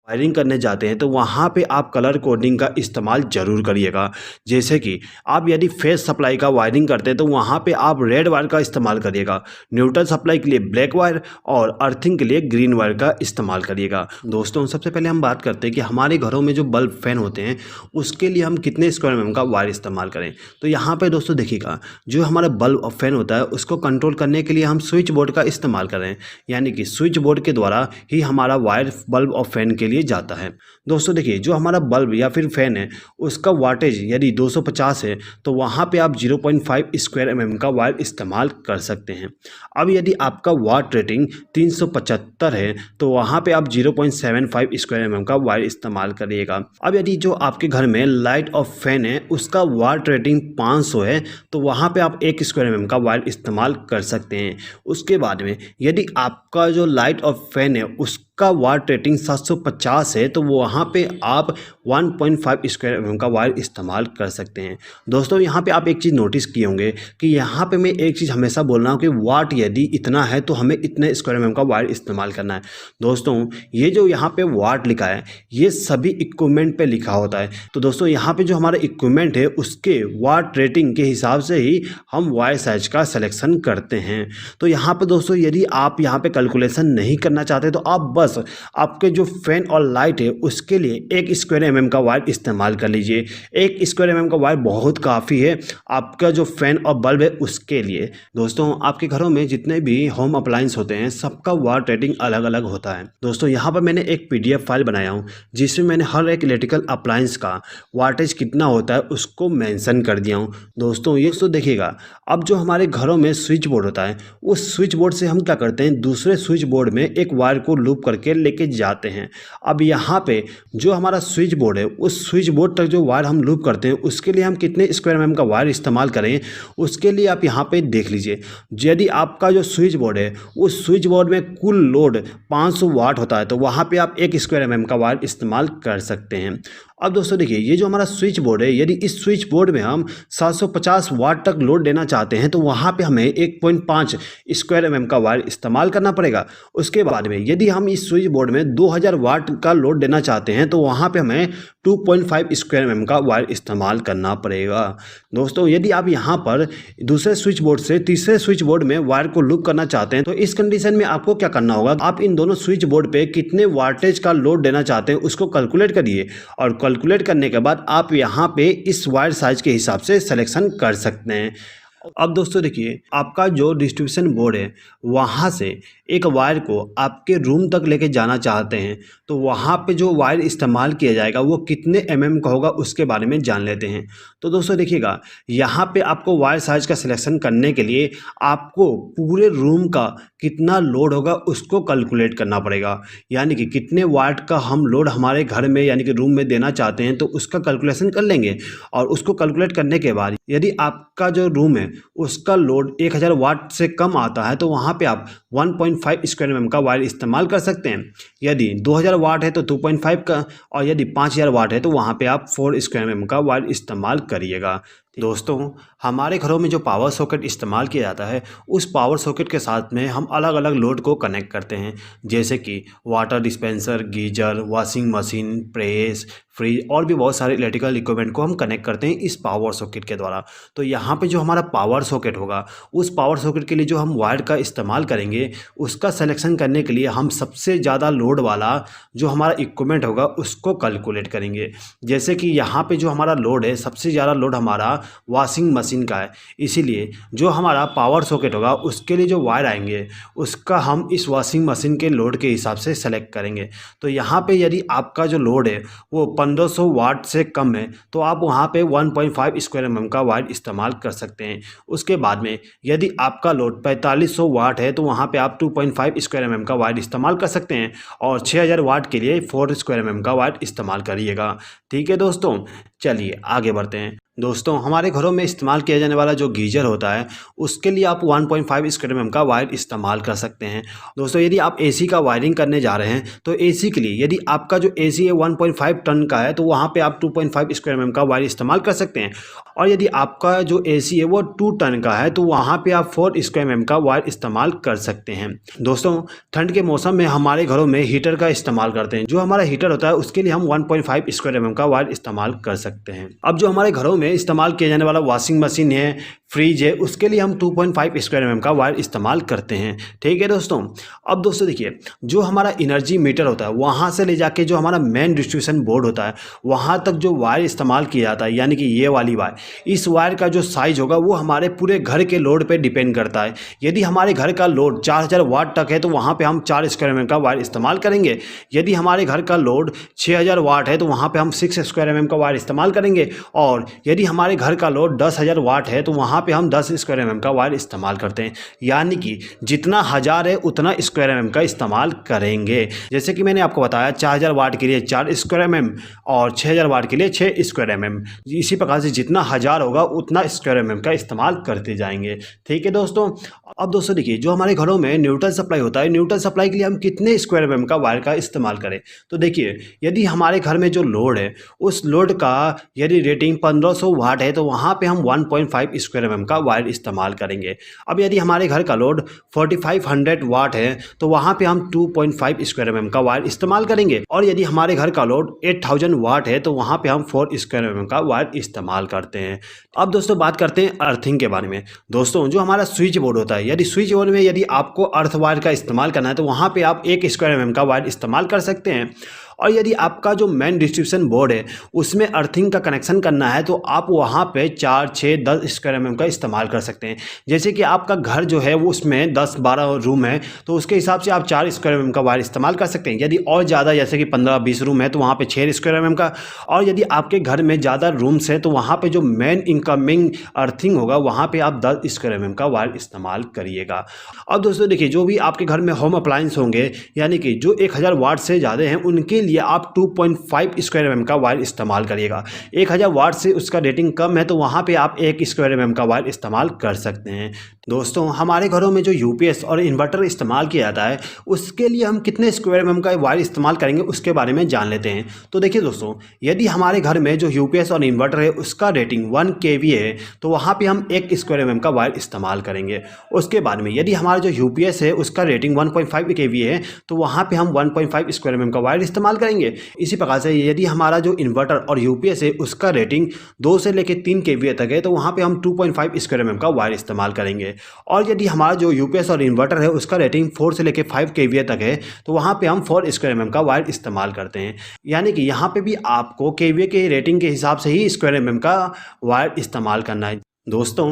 Wiring करने जाते हैं तो वहाँ पे आप कलर कोडिंग का इस्तेमाल ज़रूर करिएगा। जैसे कि आप यदि फेस सप्लाई का वायरिंग करते हैं तो वहाँ पे आप रेड वायर का इस्तेमाल करिएगा, न्यूट्रल सप्लाई के लिए ब्लैक वायर और अर्थिंग के लिए ग्रीन वायर का इस्तेमाल करिएगा। दोस्तों, सबसे पहले हम बात करते हैं कि हमारे घरों में जो बल्ब फैन होते हैं उसके लिए हम कितने स्क्वायर mm का वायर इस्तेमाल करें। तो यहाँ पर दोस्तों देखिएगा, जो हमारा बल्ब और फैन होता है उसको कंट्रोल करने के लिए हम स्विच बोर्ड का इस्तेमाल करें, यानी कि स्विच बोर्ड के द्वारा ही हमारा वायर बल्ब और फैन के लिए जाता है। दोस्तों देखिए, जो हमारा बल्ब या फिर फैन है उसका वाटेज यदि 250 है तो वहाँ पे आप 0.5 स्क्वायर mm का वायर इस्तेमाल कर सकते हैं। अब यदि आपका वाट रेटिंग 375 है तो वहाँ पे आप 0.75 स्क्वायर mm का वायर इस्तेमाल करिएगा। अब यदि जो आपके घर में लाइट और फैन है उसका वाट रेटिंग 500 है तो वहाँ पे आप 1 स्क्वायर mm का वायर इस्तेमाल कर सकते हैं। उसके बाद में यदि आपका जो लाइट और फैन है उसका वाट रेटिंग 750 है तो वहाँ पे आप 1.5 स्क्वायर mm का वायर इस्तेमाल कर सकते हैं। दोस्तों, यहाँ पे आप एक चीज़ नोटिस किए होंगे कि यहाँ पे मैं एक चीज़ हमेशा बोल रहा हूँ कि वाट यदि इतना है तो हमें इतने स्क्वायर mm का वायर इस्तेमाल करना है। दोस्तों, ये जो यहाँ पे वाट लिखा है ये सभी इक्विपमेंट पे लिखा होता है। तो दोस्तों, यहाँ पे जो हमारा इक्विपमेंट है उसके वाट रेटिंग के हिसाब से ही हम वायर साइज का सिलेक्शन करते हैं। तो यहाँ पे दोस्तों, यदि आप यहाँ पे कैलकुलेशन नहीं करना चाहते तो आप बस आपके जो फैन और लाइट है उसके लिए 1 स्क्वायर mm का वायर इस्तेमाल कर लीजिए। 1 स्क्वायर mm का वायर बहुत काफ़ी है आपका जो फैन और बल्ब है उसके लिए। दोस्तों, आपके घरों में जितने भी होम अप्लायंस होते हैं सबका वाट रेटिंग अलग अलग होता है। दोस्तों, यहाँ पर मैंने एक PDF फाइल बनाया हूँ जिसमें मैंने हर एक इलेक्ट्रिकल अप्लायंस का वाटेज कितना होता है उसको मेंशन कर दिया हूँ। दोस्तों, ये तो देखिएगा, अब जो हमारे घरों में स्विच बोर्ड होता है उस स्विच बोर्ड से हम क्या करते हैं, दूसरे स्विच बोर्ड में एक वायर को लूप करके लेके जाते हैं। अब यहाँ पे जो हमारा स्विच बोर्ड है उस स्विच बोर्ड तक जो वायर हम लूप करते हैं उसके लिए हम कितने स्क्वायर mm का वायर इस्तेमाल करें उसके लिए आप यहाँ पे देख लीजिए। यदि आपका जो स्विच बोर्ड है उस स्विच बोर्ड में कुल लोड 500 वाट होता है तो वहाँ पे आप 1 स्क्वायर mm का वायर इस्तेमाल कर सकते हैं। अब दोस्तों देखिए, ये जो हमारा स्विच बोर्ड है यदि इस स्विच बोर्ड में हम 750 वाट तक लोड देना चाहते हैं तो वहाँ पे हमें 1.5 स्क्वायर mm का वायर इस्तेमाल करना पड़ेगा। उसके बाद में यदि हम इस स्विच बोर्ड में 2000 वाट का लोड देना चाहते हैं तो वहाँ पे हमें 2.5 स्क्वायर mm का वायर इस्तेमाल करना पड़ेगा। दोस्तों, यदि आप यहाँ पर दूसरे स्विच बोर्ड से तीसरे स्विच बोर्ड में वायर को लूप करना चाहते हैं तो इस कंडीशन में आपको क्या करना होगा, आप इन दोनों स्विच बोर्ड पे कितने वाटेज का लोड देना चाहते हैं उसको कैलकुलेट करिए और कैलकुलेट करने के बाद आप यहाँ पे इस वायर साइज के हिसाब से सिलेक्शन कर सकते हैं। अब दोस्तों देखिए, आपका जो डिस्ट्रीब्यूशन बोर्ड है वहाँ से एक वायर को आपके रूम तक लेके जाना चाहते हैं तो वहाँ पे जो वायर इस्तेमाल किया जाएगा वो कितने mm का होगा उसके बारे में जान लेते हैं। तो दोस्तों देखिएगा, यहाँ पे आपको वायर साइज का सिलेक्शन करने के लिए आपको पूरे रूम का कितना लोड होगा उसको कैलकुलेट करना पड़ेगा, यानी कि कितने वाट का हम लोड हमारे घर में यानी कि रूम में देना चाहते हैं तो उसका कैलकुलेशन कर लेंगे। और उसको कैलकुलेट करने के बाद यदि आपका जो रूम है उसका लोड 1000 वाट से कम आता है तो वहाँ पे आप 1.5 स्क्वायर mm का वायर इस्तेमाल कर सकते हैं। यदि 2000 वाट है तो 2.5 का, और यदि 5000 वाट है तो वहाँ पे आप 4 स्क्वायर mm का वायर इस्तेमाल करिएगा। दोस्तों, हमारे घरों में जो पावर सॉकेट इस्तेमाल किया जाता है उस पावर सॉकेट के साथ में हम अलग अलग लोड को कनेक्ट करते हैं, जैसे कि water dispenser, geyser, washing machine, press, fridge और भी बहुत सारे इलेक्ट्रिकल इक्विपमेंट को हम कनेक्ट करते हैं इस पावर सॉकेट के द्वारा। तो यहाँ पे जो हमारा पावर सॉकेट होगा उस पावर सॉकेट के लिए जो हम वायर का इस्तेमाल करेंगे उसका सिलेक्शन करने के लिए हम सबसे ज़्यादा लोड वाला जो हमारा इक्विपमेंट होगा उसको कैलकुलेट करेंगे। जैसे कि यहाँ पे जो हमारा लोड है सबसे ज़्यादा लोड हमारा वॉशिंग मशीन का है, इसीलिए जो हमारा पावर सॉकेट होगा उसके लिए जो वायर आएंगे उसका हम इस वॉशिंग मशीन के लोड के हिसाब से सेलेक्ट करेंगे। तो यहाँ पे यदि आपका जो लोड है वो 1500 वाट से कम है तो आप वहाँ पे 1.5 स्क्वायर mm का वायर इस्तेमाल कर सकते हैं। उसके बाद में यदि आपका लोड 4500 वाट है तो वहाँ पे आप 2.5 स्क्वायर mm का वायर इस्तेमाल कर सकते हैं और 6000 वाट के लिए 4 स्क्वायर mm का वायर इस्तेमाल करिएगा। ठीक है दोस्तों, चलिए आगे बढ़ते हैं। दोस्तों हमारे घरों में इस्तेमाल किया जाने वाला जो गीजर होता है उसके लिए आप 1.5 स्क्वायर mm का वायर इस्तेमाल कर सकते हैं। दोस्तों यदि आप एसी का वायरिंग करने जा रहे हैं तो एसी के लिए यदि आपका जो एसी है 1.5 टन का है तो वहाँ पे आप 2.5 स्क्वायर mm का वायर इस्तेमाल कर सकते हैं। और यदि आपका जो एसी है वो 2 टन का है तो वहाँ पे आप 4 स्क्वायर mm का वायर इस्तेमाल कर सकते हैं। दोस्तों ठंड के मौसम में हमारे घरों में हीटर का इस्तेमाल करते हैं। जो हमारा हीटर होता है उसके लिए हम 1.5 स्क्वायर mm का वायर इस्तेमाल कर सकते हैं। अब जो हमारे घरों में इस्तेमाल किया जाने वाला वॉशिंग मशीन है, फ्रिज है, उसके लिए हम 2.5 स्क्वायर mm का वायर इस्तेमाल करते हैं। ठीक है दोस्तों। अब दोस्तों देखिए, जो हमारा एनर्जी मीटर होता है वहाँ से ले जाके जो हमारा मेन डिस्ट्रीब्यूशन बोर्ड होता है वहाँ तक जो वायर इस्तेमाल किया जाता है, यानी कि ये वाली वायर, इस वायर का जो साइज होगा वो हमारे पूरे घर के लोड पे डिपेंड करता है। यदि हमारे घर का लोड 4000 वाट तक है तो वहाँ पे हम 4 स्क्वायर mm का वायर इस्तेमाल करेंगे। यदि हमारे घर का लोड 6000 वाट है तो वहाँ पे हम 6 स्क्वायर mm का वायर इस्तेमाल करेंगे। और यदि हमारे घर का लोड 10000 वाट है तो वहाँ पे हम 10 स्क्वायर mm का वायर इस्तेमाल करते हैं। यानी कि जितना हजार है उतना स्क्वायर mm का इस्तेमाल करेंगे। जैसे कि मैंने आपको बताया 4000 वाट के लिए 4 स्क्वायर mm और 6000 वाट के लिए 6 स्क्वायर mm। इसी प्रकार से जितना हजार होगा उतना स्क्वायर mm का इस्तेमाल करते जाएंगे। ठीक है दोस्तों। अब दोस्तों देखिए, जो हमारे घरों में न्यूट्रल सप्लाई होता है, न्यूट्रल सप्लाई के लिए हम कितने स्क्वायर mm का वायर का इस्तेमाल करें। तो देखिए, यदि हमारे घर में जो लोड है उस लोड का यदि रेटिंग 1500 वाट है तो वहाँ पे हम 1.5 स्क्वायर mm का वायर इस्तेमाल करेंगे। अब यदि हमारे घर का लोड 4500 वाट है तो वहाँ पे हम 2.5 स्क्वायर mm का वायर इस्तेमाल करेंगे। और यदि हमारे घर का लोड 8000 वाट है तो वहाँ पे हम 4 स्क्वायर mm का वायर इस्तेमाल करते हैं। अब दोस्तों बात करते हैं अर्थिंग के बारे में। दोस्तों जो हमारा स्विच बोर्ड होता है, यदि स्विच बोर्ड में यदि आपको अर्थ वायर का इस्तेमाल करना है तो वहाँ पे आप 1 स्क्वायर mm का वायर इस्तेमाल कर सकते हैं। और यदि आपका जो मेन डिस्ट्रीब्यूशन बोर्ड है उसमें अर्थिंग का कनेक्शन करना है तो आप वहाँ पे 4, 6, 10 स्क्वायर mm का इस्तेमाल कर सकते हैं। जैसे कि आपका घर जो है वो उसमें 10-12 रूम है तो उसके हिसाब से आप 4 स्क्वायर mm का वायर इस्तेमाल कर सकते हैं। यदि और ज़्यादा जैसे कि 15-20 रूम है तो वहाँ पे 6 स्क्वायर mm का। और यदि आपके घर में ज़्यादा रूम्स है तो वहाँ पर जो मेन इनकमिंग अर्थिंग होगा वहाँ पर आप 10 स्क्वायर mm का वायर इस्तेमाल करिएगा। अब दोस्तों देखिए, जो भी आपके घर में होम अप्लायंस होंगे यानी कि जो 1000 वाट से ज़्यादा हैं उनके लिए आप 2.5 स्क्वायर mm का वायर इस्तेमाल करिएगा। 1000 वाट से उसका रेटिंग कम है तो वहाँ पे आप 1 स्क्वायर mm का वायर इस्तेमाल कर सकते हैं। दोस्तों हमारे घरों में जो यूपीएस और इन्वर्टर इस्तेमाल किया जाता है उसके लिए हम कितने स्क्वायर mm का वायर इस्तेमाल करेंगे उसके बारे में जान लेते हैं। तो देखिए दोस्तों, यदि हमारे घर में जो यूपीएस और इन्वर्टर है उसका रेटिंग 1 kVA है तो वहाँ पे हम 1 स्क्वायर mm का वायर इस्तेमाल करेंगे। उसके बाद में यदि हमारा जो यूपीएस है उसका रेटिंग 1.5 kVA है तो वहाँ पे हम 1.5 स्क्वायर mm का वायर इस्तेमाल करेंगे। इसी प्रकार से यदि हमारा जो इन्वर्टर और यूपीएस है उसका रेटिंग 2 से लेकर 3 kVA तक है तो वहाँ पे हम 2.5 स्क्वायर mm का वायर इस्तेमाल करेंगे। और यदि हमारा जो यूपीएस और इन्वर्टर है उसका रेटिंग 4 से लेकर 5 kVA तक है तो वहाँ पे हम 4 स्क्वायर mm का वायर इस्तेमाल करते हैं। यानी कि यहाँ पे भी आपको kVA के रेटिंग के हिसाब से ही स्क्वायर mm का वायर इस्तेमाल करना है। दोस्तों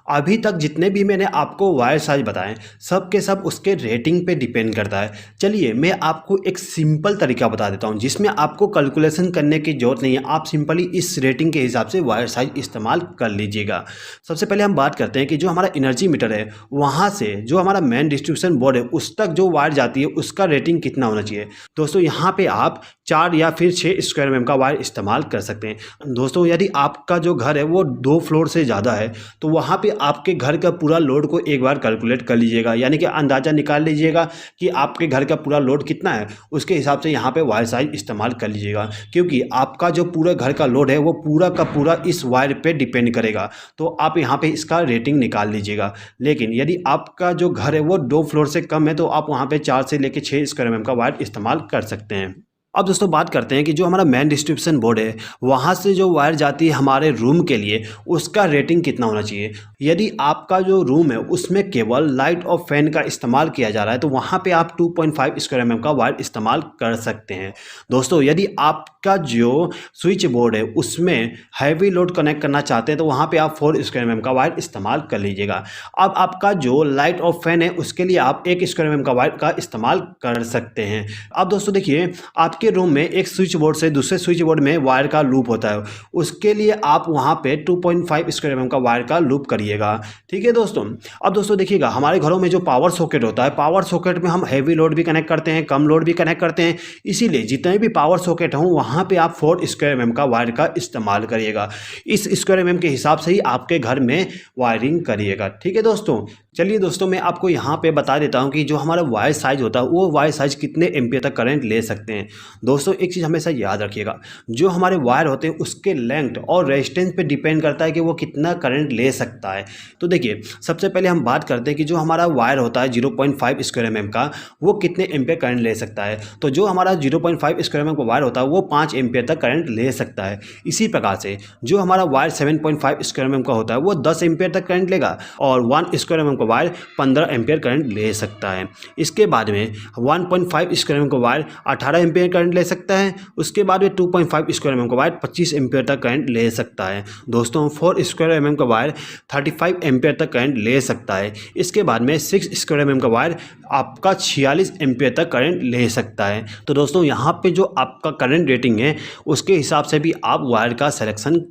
अभी तक जितने भी मैंने आपको वायर साइज बताएं सब के सब उसके रेटिंग पे डिपेंड करता है। चलिए मैं आपको एक सिंपल तरीका बता देता हूं जिसमें आपको कैलकुलेशन करने की ज़रूरत नहीं है, आप सिंपली इस रेटिंग के हिसाब से वायर साइज इस्तेमाल कर लीजिएगा। सबसे पहले हम बात करते हैं कि जो हमारा एनर्जी मीटर है वहाँ से जो हमारा मेन डिस्ट्रीब्यूशन बोर्ड है उस तक जो वायर जाती है उसका रेटिंग कितना होना चाहिए। दोस्तों यहाँ पर आप 4 या फिर 6 स्क्वायर mm का वायर इस्तेमाल कर सकते हैं। दोस्तों यदि आपका जो घर है वो 2 फ्लोर से ज़्यादा है तो वहाँ पे आपके घर का पूरा लोड को एक बार कैलकुलेट कर लीजिएगा, यानी कि अंदाज़ा निकाल लीजिएगा कि आपके घर का पूरा लोड कितना है, उसके हिसाब से यहाँ पे वायर साइज इस्तेमाल कर लीजिएगा। क्योंकि आपका जो पूरा घर का लोड है वो पूरा का पूरा इस वायर पे डिपेंड करेगा तो आप यहाँ पे इसका रेटिंग निकाल लीजिएगा। लेकिन यदि आपका जो घर है वो 2 फ्लोर से कम है तो आप वहाँ पर 4 से लेकर 6 स्क्वायर mm का वायर इस्तेमाल कर सकते हैं। अब दोस्तों बात करते हैं कि जो हमारा मेन डिस्ट्रीब्यूशन बोर्ड है वहाँ से जो वायर जाती है हमारे रूम के लिए उसका रेटिंग कितना होना चाहिए। यदि आपका जो रूम है उसमें केवल लाइट और फैन का इस्तेमाल किया जा रहा है तो वहाँ पे आप 2.5 स्क्वायर mm का वायर इस्तेमाल कर सकते हैं। दोस्तों यदि आपका जो स्विच बोर्ड है उसमें हैवी लोड कनेक्ट करना चाहते हैं तो वहाँ पर आप 4 स्क्वायर mm का वायर इस्तेमाल कर लीजिएगा। अब आपका जो लाइट और फैन है उसके लिए आप 1 स्क्वायर mm का वायर का इस्तेमाल कर सकते हैं। अब दोस्तों देखिए, आपके आपके रूम में एक स्विच बोर्ड से दूसरे स्विच बोर्ड में वायर का लूप होता है, उसके लिए आप वहाँ पे 2.5 स्क्वायर mm का वायर का लूप करिएगा। ठीक है दोस्तों। अब दोस्तों देखिएगा, हमारे घरों में जो पावर सॉकेट होता है, पावर सॉकेट में हम हैवी लोड भी कनेक्ट करते हैं, कम लोड भी कनेक्ट करते हैं, इसीलिए जितने भी पावर सॉकेट हों वहाँ पे आप 4 स्क्वायर mm का वायर का इस्तेमाल करिएगा। इस स्क्वायर mm के हिसाब से ही आपके घर में वायरिंग करिएगा। ठीक है दोस्तों। चलिए दोस्तों, मैं आपको यहाँ पे बता देता हूँ कि जो हमारा वायर साइज होता है वो वायर साइज कितने एम्पियर तक करंट ले सकते हैं। दोस्तों एक चीज़ हमेशा याद रखिएगा, जो हमारे वायर होते हैं उसके लेंथ और रेजिस्टेंस पे डिपेंड करता है कि वो कितना करंट ले सकता है। तो देखिए, सबसे पहले हम बात करते हैं कि जो हमारा वायर होता है 0.5 स्क्वायर mm का, वो कितने एम्पियर करंट ले सकता है। तो जो हमारा 0.5 स्क्वायर mm का वायर होता है वो 5 एम्पियर तक करंट ले सकता है। इसी प्रकार से जो हमारा वायर 7.5 स्क्वायर mm का होता है वो 10 एम्पियर तक करंट लेगा, और 1 स्क्वायर mm का वायर 15 एम्पियर करंट ले सकता है। इसके बाद में 1.5 स्क्वायर mm का वायर 18 एम्पियर करंट ले सकता है। उसके बाद में 2.5 स्क्वायर mm का वायर 25 एम्पियर तक करंट ले सकता है। दोस्तों 4 स्क्वायर mm का वायर 35 एम्पियर तक करंट ले सकता है। इसके बाद में 6 स्क्वायर mm का वायर आपका 46 एम्पियर तक करंट ले सकता है। तो दोस्तों यहाँ पे जो आपका करंट रेटिंग है उसके हिसाब से भी आप वायर का सिलेक्शन